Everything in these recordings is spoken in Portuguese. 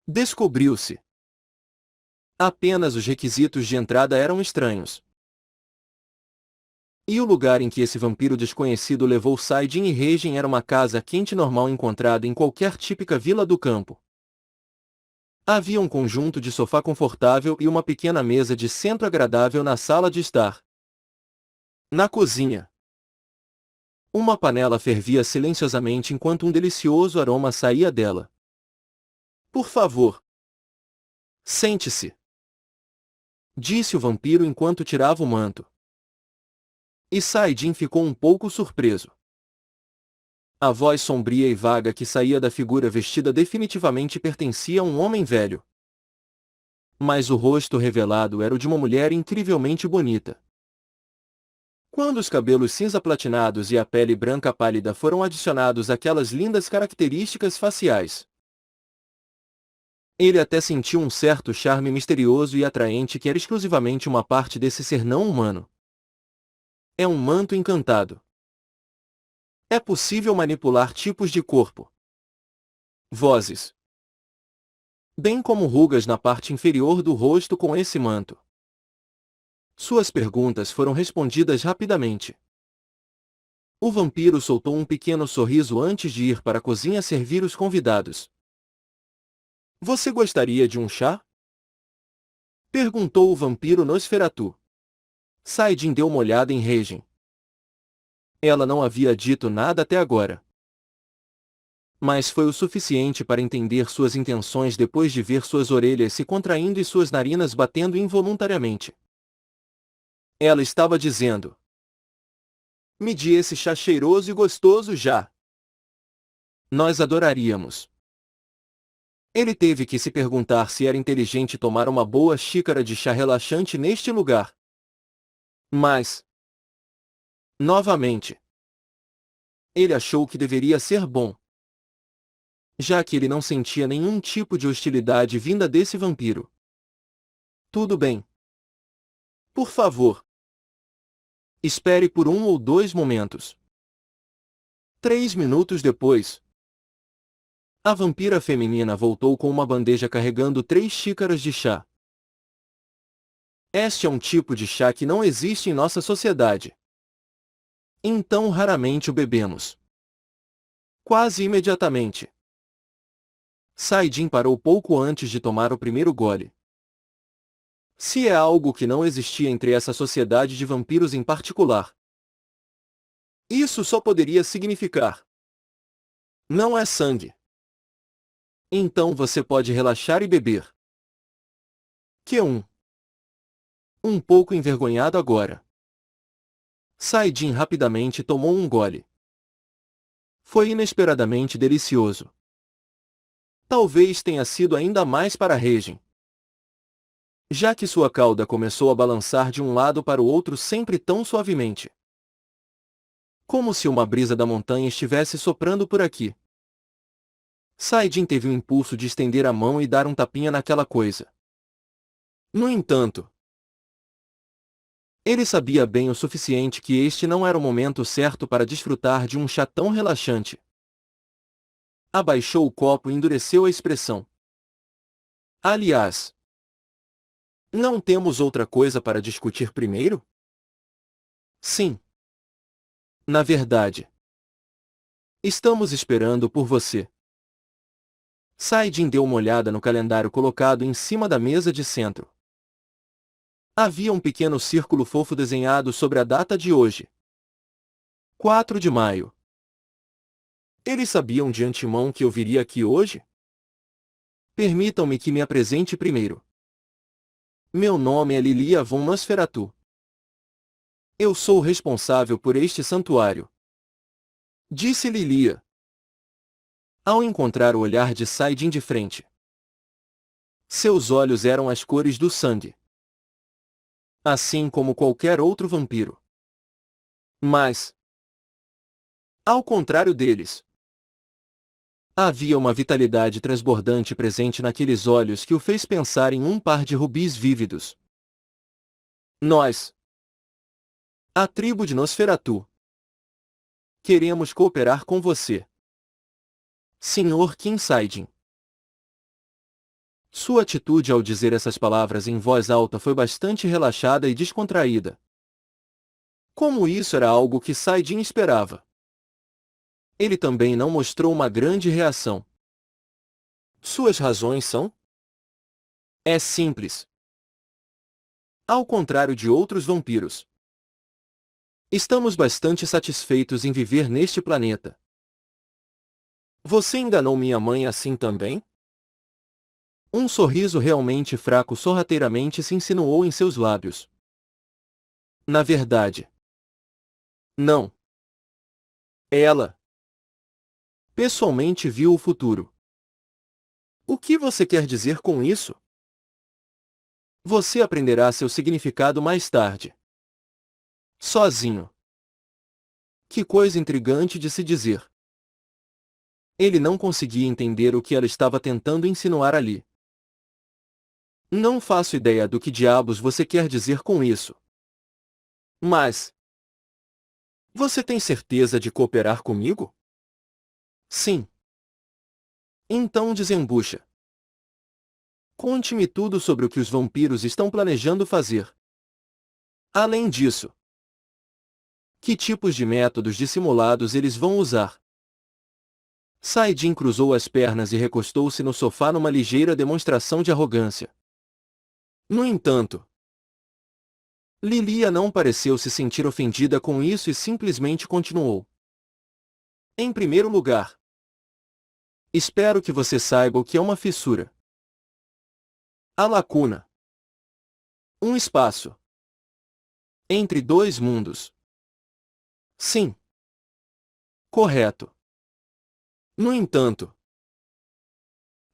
Descobriu-se. Apenas os requisitos de entrada eram estranhos. E o lugar em que esse vampiro desconhecido levou Saidin e Reijin era uma casa quente normal encontrada em qualquer típica vila do campo. Havia um conjunto de sofá confortável e uma pequena mesa de centro agradável na sala de estar. Na cozinha, uma panela fervia silenciosamente enquanto um delicioso aroma saía dela. Por favor, sente-se, disse o vampiro enquanto tirava o manto. E Saidin ficou um pouco surpreso. A voz sombria e vaga que saía da figura vestida definitivamente pertencia a um homem velho. Mas o rosto revelado era o de uma mulher incrivelmente bonita. Quando os cabelos cinza platinados e a pele branca pálida foram adicionados àquelas lindas características faciais, ele até sentiu um certo charme misterioso e atraente que era exclusivamente uma parte desse ser não humano. É um manto encantado. É possível manipular tipos de corpo, vozes, bem como rugas na parte inferior do rosto com esse manto. Suas perguntas foram respondidas rapidamente. O vampiro soltou um pequeno sorriso antes de ir para a cozinha servir os convidados. Você gostaria de um chá? Perguntou o vampiro Nosferatu. Saidin deu uma olhada em Reijin. Ela não havia dito nada até agora. Mas foi o suficiente para entender suas intenções depois de ver suas orelhas se contraindo e suas narinas batendo involuntariamente. Ela estava dizendo: me dê esse chá cheiroso e gostoso já. Nós adoraríamos. Ele teve que se perguntar se era inteligente tomar uma boa xícara de chá relaxante neste lugar. Mas, novamente, ele achou que deveria ser bom, já que ele não sentia nenhum tipo de hostilidade vinda desse vampiro. Tudo bem. Por favor, espere por 1 ou 2 momentos. 3 minutos depois, a vampira feminina voltou com uma bandeja carregando 3 xícaras de chá. Este é um tipo de chá que não existe em nossa sociedade. Então raramente o bebemos. Quase imediatamente, Saidin parou pouco antes de tomar o primeiro gole. Se é algo que não existia entre essa sociedade de vampiros em particular, isso só poderia significar: não é sangue. Então você pode relaxar e beber. Um pouco envergonhado agora, Saidin rapidamente tomou um gole. Foi inesperadamente delicioso. Talvez tenha sido ainda mais para Reijin, já que sua cauda começou a balançar de um lado para o outro sempre tão suavemente. Como se uma brisa da montanha estivesse soprando por aqui. Saidin teve o impulso de estender a mão e dar um tapinha naquela coisa. No entanto, ele sabia bem o suficiente que este não era o momento certo para desfrutar de um chá tão relaxante. Abaixou o copo e endureceu a expressão. Aliás, não temos outra coisa para discutir primeiro? Sim. Na verdade, estamos esperando por você. Saidin deu uma olhada no calendário colocado em cima da mesa de centro. Havia um pequeno círculo fofo desenhado sobre a data de hoje. 4 de maio. Eles sabiam de antemão que eu viria aqui hoje? Permitam-me que me apresente primeiro. Meu nome é Lilia von Nosferatu. Eu sou o responsável por este santuário, disse Lilia, ao encontrar o olhar de Saidin de frente. Seus olhos eram as cores do sangue, assim como qualquer outro vampiro. Mas, ao contrário deles, havia uma vitalidade transbordante presente naqueles olhos que o fez pensar em um par de rubis vívidos. Nós, a tribo de Nosferatu, queremos cooperar com você, Sr. Kim Saidin. Sua atitude ao dizer essas palavras em voz alta foi bastante relaxada e descontraída. Como isso era algo que Saidin esperava. Ele também não mostrou uma grande reação. Suas razões são? É simples. Ao contrário de outros vampiros, estamos bastante satisfeitos em viver neste planeta. Você enganou minha mãe assim também? Um sorriso realmente fraco sorrateiramente se insinuou em seus lábios. Na verdade, não. Ela pessoalmente viu o futuro. O que você quer dizer com isso? Você aprenderá seu significado mais tarde. Sozinho. Que coisa intrigante de se dizer. Ele não conseguia entender o que ela estava tentando insinuar ali. Não faço ideia do que diabos você quer dizer com isso. Mas, você tem certeza de cooperar comigo? Sim. Então desembucha. Conte-me tudo sobre o que os vampiros estão planejando fazer. Além disso, que tipos de métodos dissimulados eles vão usar? Saidin cruzou as pernas e recostou-se no sofá numa ligeira demonstração de arrogância. No entanto, Lilia não pareceu se sentir ofendida com isso e simplesmente continuou. Em primeiro lugar, espero que você saiba o que é uma fissura. A lacuna. Um espaço entre dois mundos. Sim. Correto. No entanto,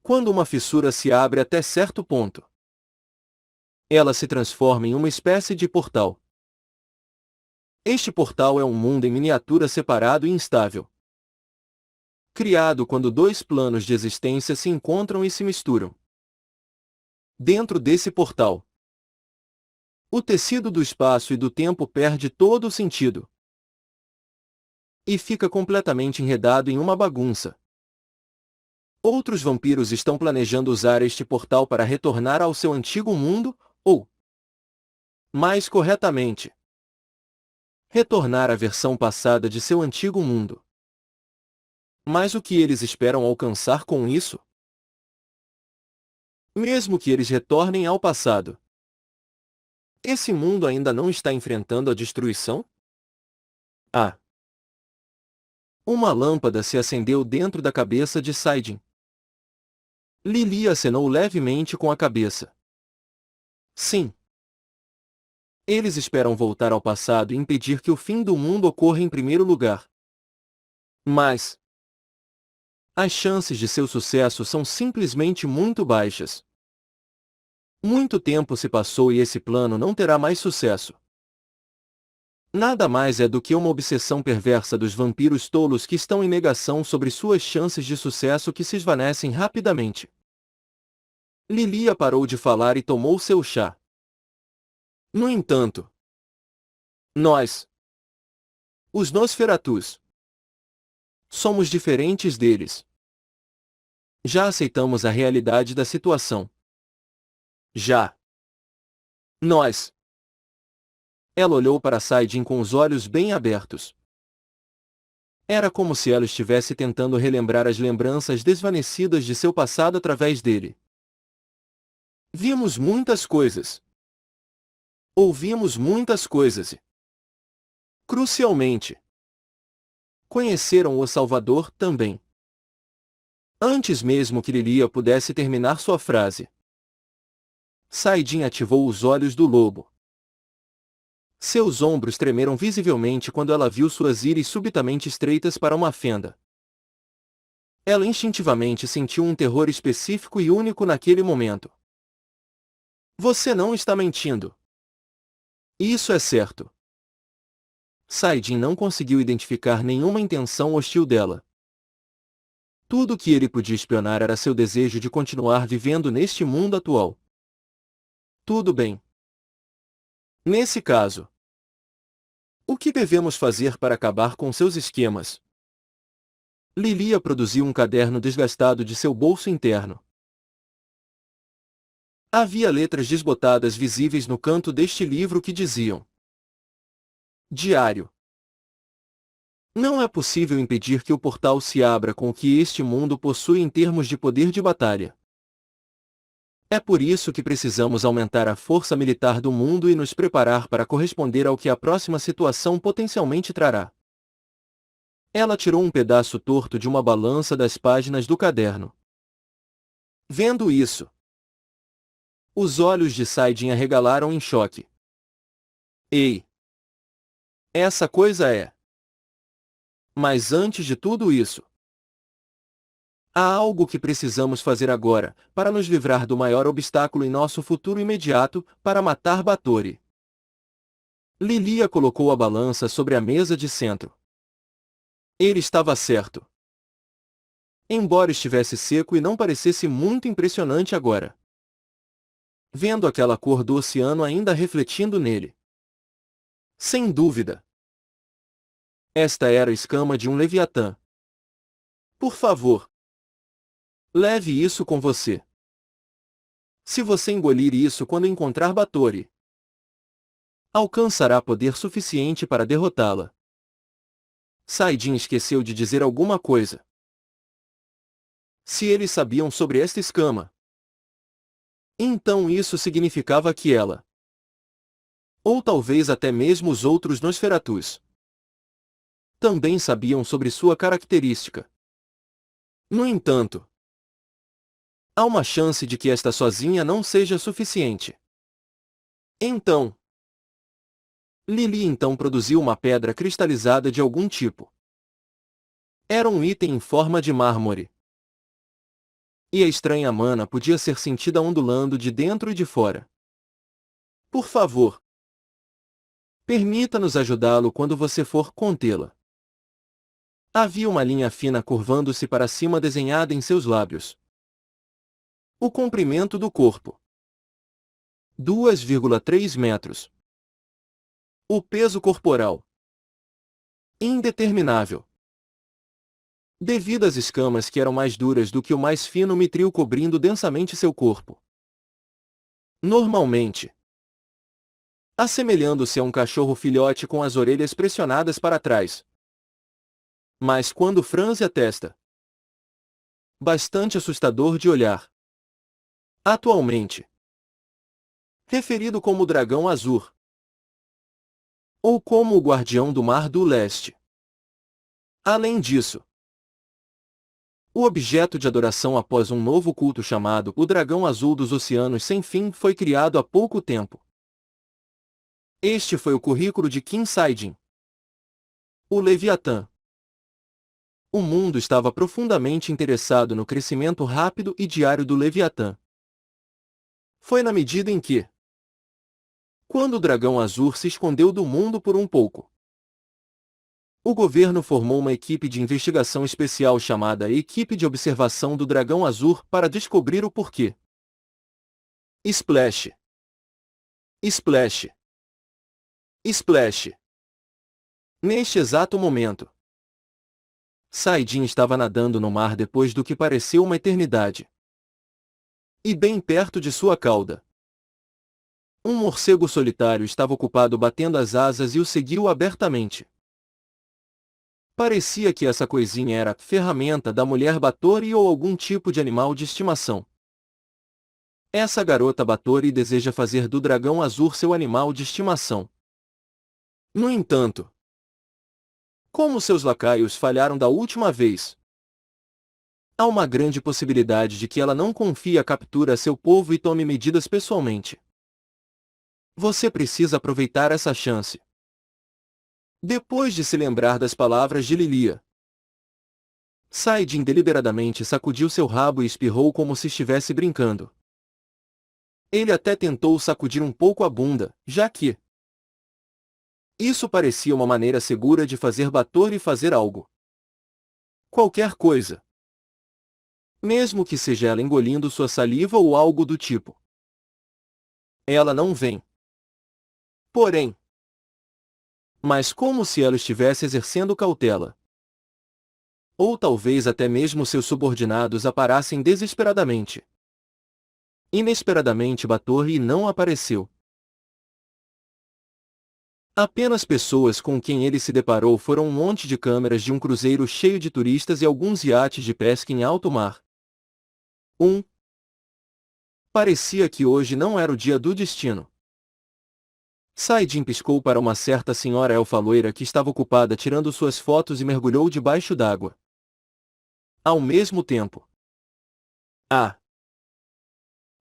quando uma fissura se abre até certo ponto, ela se transforma em uma espécie de portal. Este portal é um mundo em miniatura separado e instável, criado quando dois planos de existência se encontram e se misturam. Dentro desse portal, o tecido do espaço e do tempo perde todo o sentido e fica completamente enredado em uma bagunça. Outros vampiros estão planejando usar este portal para retornar ao seu antigo mundo, ou, mais corretamente, retornar à versão passada de seu antigo mundo. Mas o que eles esperam alcançar com isso? Mesmo que eles retornem ao passado, esse mundo ainda não está enfrentando a destruição? Ah! Uma lâmpada se acendeu dentro da cabeça de Saidin. Lili acenou levemente com a cabeça. Sim. Eles esperam voltar ao passado e impedir que o fim do mundo ocorra em primeiro lugar. Mas as chances de seu sucesso são simplesmente muito baixas. Muito tempo se passou e esse plano não terá mais sucesso. Nada mais é do que uma obsessão perversa dos vampiros tolos que estão em negação sobre suas chances de sucesso que se esvanecem rapidamente. Lilia parou de falar e tomou seu chá. No entanto, nós, os Nosferatus, somos diferentes deles. Já aceitamos a realidade da situação. Já. Nós. Ela olhou para Saidin com os olhos bem abertos. Era como se ela estivesse tentando relembrar as lembranças desvanecidas de seu passado através dele. Vimos muitas coisas. Ouvimos muitas coisas e, crucialmente, conheceram o Salvador também. Antes mesmo que Lilia pudesse terminar sua frase, Saidin ativou os olhos do lobo. Seus ombros tremeram visivelmente quando ela viu suas íris subitamente estreitas para uma fenda. Ela instintivamente sentiu um terror específico e único naquele momento. Você não está mentindo. Isso é certo. Saidin não conseguiu identificar nenhuma intenção hostil dela. Tudo o que ele podia espionar era seu desejo de continuar vivendo neste mundo atual. Tudo bem. Nesse caso, o que devemos fazer para acabar com seus esquemas? Lilia produziu um caderno desgastado de seu bolso interno. Havia letras desbotadas visíveis no canto deste livro que diziam: Diário. Não é possível impedir que o portal se abra com o que este mundo possui em termos de poder de batalha. É por isso que precisamos aumentar a força militar do mundo e nos preparar para corresponder ao que a próxima situação potencialmente trará. Ela tirou um pedaço torto de uma balança das páginas do caderno. Vendo isso, os olhos de Saidin arregalaram em choque. Ei! Essa coisa é... Mas antes de tudo isso, há algo que precisamos fazer agora, para nos livrar do maior obstáculo em nosso futuro imediato, para matar Batory. Lilia colocou a balança sobre a mesa de centro. Ele estava certo. Embora estivesse seco e não parecesse muito impressionante agora. Vendo aquela cor do oceano ainda refletindo nele. Sem dúvida. Esta era a escama de um Leviatã. Por favor, leve isso com você. Se você engolir isso quando encontrar Batory, alcançará poder suficiente para derrotá-la. Saidin esqueceu de dizer alguma coisa. Se eles sabiam sobre esta escama, então isso significava que ela, ou talvez até mesmo os outros Nosferatus, também sabiam sobre sua característica. No entanto, há uma chance de que esta sozinha não seja suficiente. Então, Lili então produziu uma pedra cristalizada de algum tipo. Era um item em forma de mármore. E a estranha mana podia ser sentida ondulando de dentro e de fora. Por favor, permita-nos ajudá-lo quando você for contê-la. Havia uma linha fina curvando-se para cima desenhada em seus lábios. O comprimento do corpo: 2,3 metros. O peso corporal: indeterminável. Devido às escamas que eram mais duras do que o mais fino mitril cobrindo densamente seu corpo. Normalmente, assemelhando-se a um cachorro filhote com as orelhas pressionadas para trás. Mas quando franze a testa, bastante assustador de olhar. Atualmente, referido como Dragão Azul, ou como o Guardião do Mar do Leste. Além disso, o objeto de adoração após um novo culto chamado o Dragão Azul dos Oceanos Sem Fim foi criado há pouco tempo. Este foi o currículo de Kim Saidin, o Leviatã. O mundo estava profundamente interessado no crescimento rápido e diário do Leviatã. Foi na medida em que, quando o Dragão Azul se escondeu do mundo por um pouco, o governo formou uma equipe de investigação especial chamada Equipe de Observação do Dragão Azul para descobrir o porquê. Splash! Splash! Splash! Neste exato momento, Saidin estava nadando no mar depois do que pareceu uma eternidade. E bem perto de sua cauda, um morcego solitário estava ocupado batendo as asas e o seguiu abertamente. Parecia que essa coisinha era ferramenta da mulher Batory ou algum tipo de animal de estimação. Essa garota Batory deseja fazer do Dragão Azul seu animal de estimação. No entanto, como seus lacaios falharam da última vez, há uma grande possibilidade de que ela não confie a captura a seu povo e tome medidas pessoalmente. Você precisa aproveitar essa chance. Depois de se lembrar das palavras de Lilia, Saidin deliberadamente sacudiu seu rabo e espirrou como se estivesse brincando. Ele até tentou sacudir um pouco a bunda, já que isso parecia uma maneira segura de fazer Batory fazer algo. Qualquer coisa. Mesmo que seja ela engolindo sua saliva ou algo do tipo. Ela não vem. Porém, mas como se ela estivesse exercendo cautela. Ou talvez até mesmo seus subordinados a parassem desesperadamente. Inesperadamente Batory não apareceu. Apenas pessoas com quem ele se deparou foram um monte de câmeras de um cruzeiro cheio de turistas e alguns iates de pesca em alto mar. Parecia que hoje não era o dia do destino. Saidin piscou para uma certa senhora elfa loira que estava ocupada tirando suas fotos e mergulhou debaixo d'água. Ao mesmo tempo. Ah!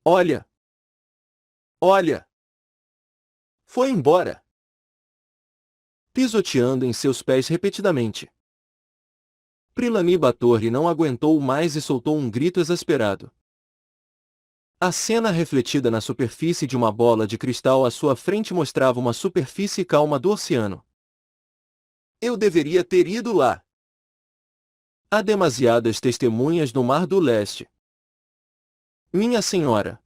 Olha! Olha! Foi embora! Pisoteando em seus pés repetidamente. Prilami Batory não aguentou mais e soltou um grito exasperado. A cena refletida na superfície de uma bola de cristal à sua frente mostrava uma superfície calma do oceano. Eu deveria ter ido lá. Há demasiadas testemunhas no Mar do Leste. Minha senhora.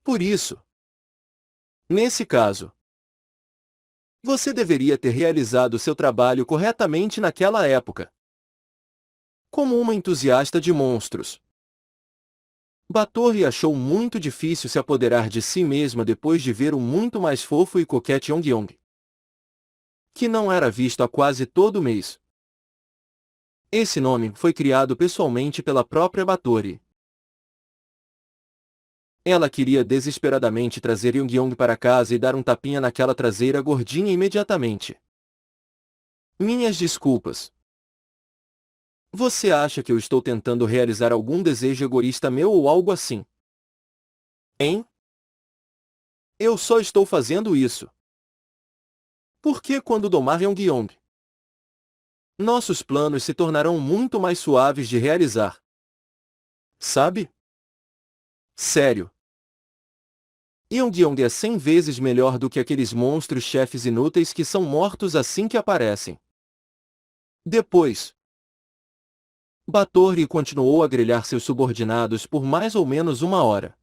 Por isso. Nesse caso. Você deveria ter realizado seu trabalho corretamente naquela época. Como uma entusiasta de monstros. Batory achou muito difícil se apoderar de si mesma depois de ver o muito mais fofo e coquete Yongyong, que não era visto há quase todo mês. Esse nome foi criado pessoalmente pela própria Batory. Ela queria desesperadamente trazer Yongyong para casa e dar um tapinha naquela traseira gordinha imediatamente. Minhas desculpas. Você acha que eu estou tentando realizar algum desejo egoísta meu ou algo assim? Hein? Eu só estou fazendo isso. Porque quando domar Yongyong, nossos planos se tornarão muito mais suaves de realizar. Sabe? Sério. Yongyong é 100 vezes melhor do que aqueles monstros chefes inúteis que são mortos assim que aparecem. Depois, Batory continuou a grelhar seus subordinados por mais ou menos uma hora.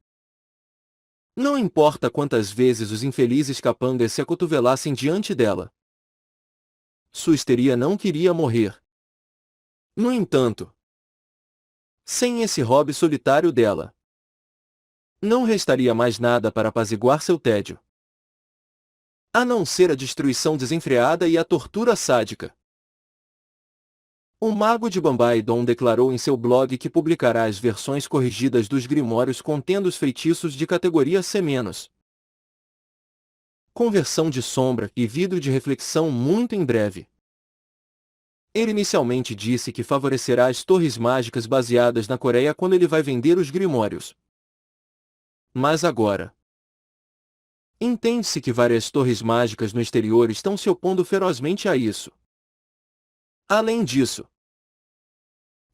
Não importa quantas vezes os infelizes capangas se acotovelassem diante dela. Sua histeria não queria morrer. No entanto, sem esse hobby solitário dela, não restaria mais nada para apaziguar seu tédio. A não ser a destruição desenfreada e a tortura sádica. O mago de Bambaidon declarou em seu blog que publicará as versões corrigidas dos grimórios contendo os feitiços de categoria C-. Conversão de sombra e vidro de reflexão muito em breve. Ele inicialmente disse que favorecerá as torres mágicas baseadas na Coreia quando ele vai vender os grimórios. Mas agora, entende-se que várias torres mágicas no exterior estão se opondo ferozmente a isso. Além disso,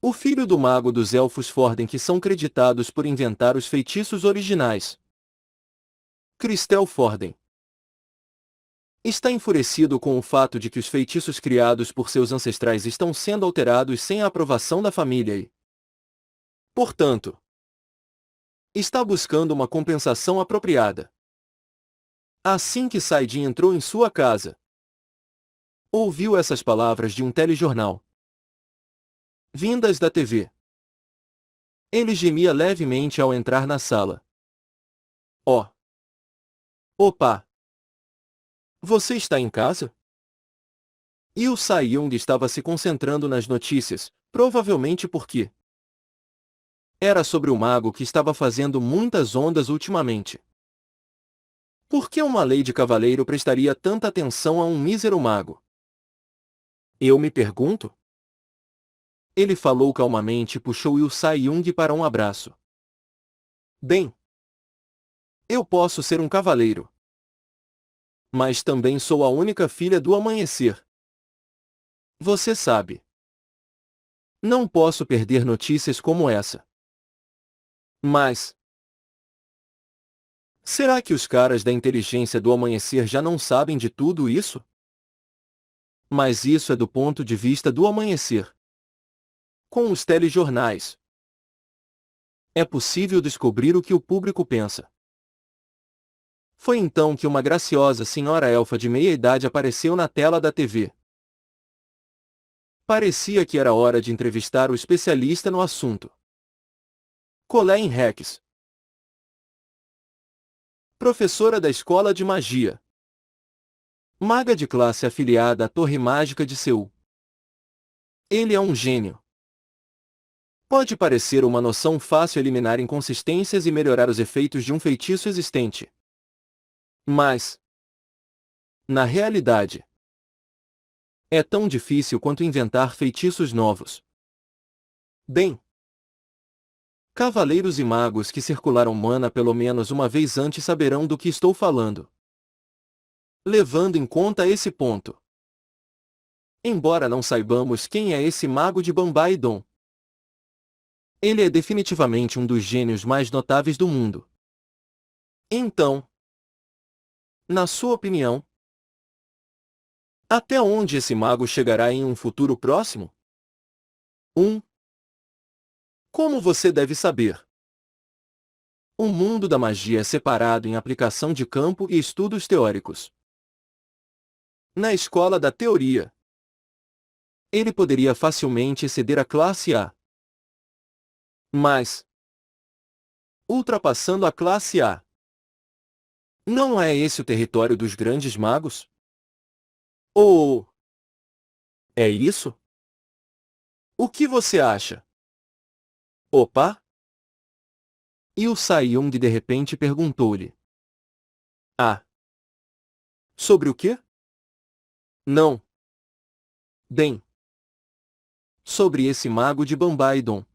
o filho do mago dos elfos Forden que são creditados por inventar os feitiços originais, Cristel Forden, está enfurecido com o fato de que os feitiços criados por seus ancestrais estão sendo alterados sem a aprovação da família e, portanto, está buscando uma compensação apropriada. Assim que Saidin entrou em sua casa, ouviu essas palavras de um telejornal, vindas da TV. Ele gemia levemente ao entrar na sala. Oh! Opa! Você está em casa? Yu Sai-young estava se concentrando nas notícias, provavelmente porque era sobre o mago que estava fazendo muitas ondas ultimamente. Por que uma lady cavaleiro prestaria tanta atenção a um mísero mago? Eu me pergunto. Ele falou calmamente e puxou Yu Sai-young para um abraço. Bem, eu posso ser um cavaleiro. Mas também sou a única filha do amanhecer. Você sabe. Não posso perder notícias como essa. Mas, será que os caras da inteligência do amanhecer já não sabem de tudo isso? Mas isso é do ponto de vista do amanhecer. Com os telejornais, é possível descobrir o que o público pensa. Foi então que uma graciosa senhora elfa de meia-idade apareceu na tela da TV. Parecia que era hora de entrevistar o especialista no assunto. Colin Rex. Professora da escola de magia. Maga de classe afiliada à Torre Mágica de Seul. Ele é um gênio. Pode parecer uma noção fácil eliminar inconsistências e melhorar os efeitos de um feitiço existente. Mas, na realidade, é tão difícil quanto inventar feitiços novos. Bem, cavaleiros e magos que circularam mana pelo menos uma vez antes saberão do que estou falando. Levando em conta esse ponto. Embora não saibamos quem é esse mago de Bambaidon, ele é definitivamente um dos gênios mais notáveis do mundo. Então, na sua opinião, até onde esse mago chegará em um futuro próximo? 1. Como você deve saber, o mundo da magia é separado em aplicação de campo e estudos teóricos. Na escola da teoria, ele poderia facilmente exceder a classe A. Mas, ultrapassando a classe A, não é esse o território dos grandes magos? Ou é isso? O que você acha? Opa! E o Sai-Yong de repente perguntou-lhe. Ah! Sobre o quê? Não. Bem. Sobre esse mago de Bambaidon.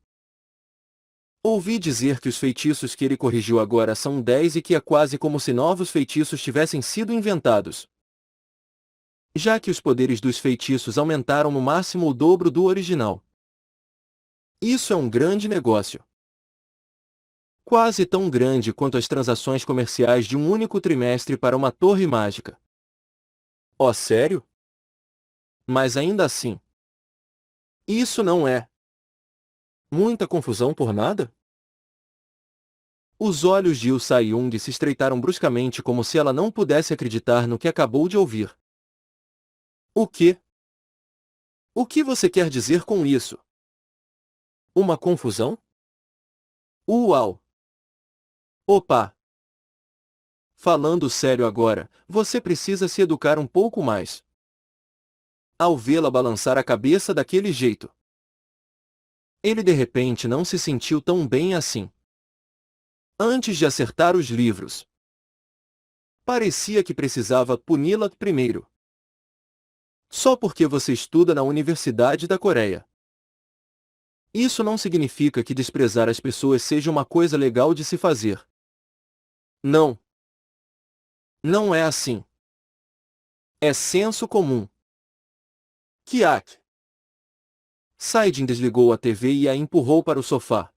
Ouvi dizer que os feitiços que ele corrigiu agora são 10 e que é quase como se novos feitiços tivessem sido inventados. Já que os poderes dos feitiços aumentaram no máximo o dobro do original. Isso é um grande negócio. Quase tão grande quanto as transações comerciais de um único trimestre para uma torre mágica. Oh, sério? Mas ainda assim, isso não é muita confusão por nada? Os olhos de Yu Sai-Yong se estreitaram bruscamente como se ela não pudesse acreditar no que acabou de ouvir. O quê? O que você quer dizer com isso? Uma confusão? Uau! Opa! Falando sério agora, você precisa se educar um pouco mais. Ao vê-la balançar a cabeça daquele jeito, ele de repente não se sentiu tão bem assim. Antes de acertar os livros, parecia que precisava puni-la primeiro. Só porque você estuda na Universidade da Coreia. Isso não significa que desprezar as pessoas seja uma coisa legal de se fazer. Não. Não é assim. É senso comum. Kiak. Saidin desligou a TV e a empurrou para o sofá.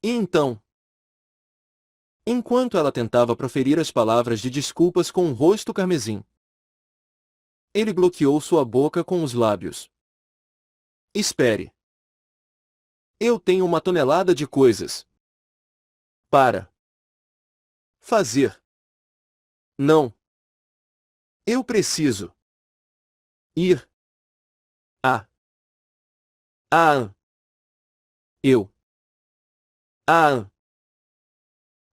E então, enquanto ela tentava proferir as palavras de desculpas com um rosto carmesim, ele bloqueou sua boca com os lábios. Espere. Eu tenho uma tonelada de coisas para fazer. Não. Eu preciso ir a eu a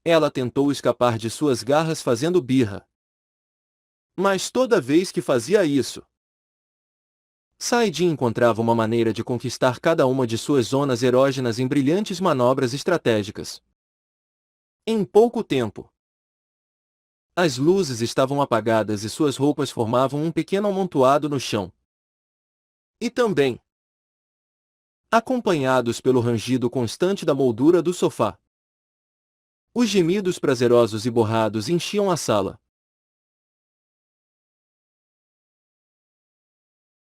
Ela tentou escapar de suas garras fazendo birra. Mas toda vez que fazia isso, Saidin encontrava uma maneira de conquistar cada uma de suas zonas erógenas em brilhantes manobras estratégicas. Em pouco tempo, as luzes estavam apagadas e suas roupas formavam um pequeno amontoado no chão. E também, acompanhados pelo rangido constante da moldura do sofá, os gemidos prazerosos e borrados enchiam a sala.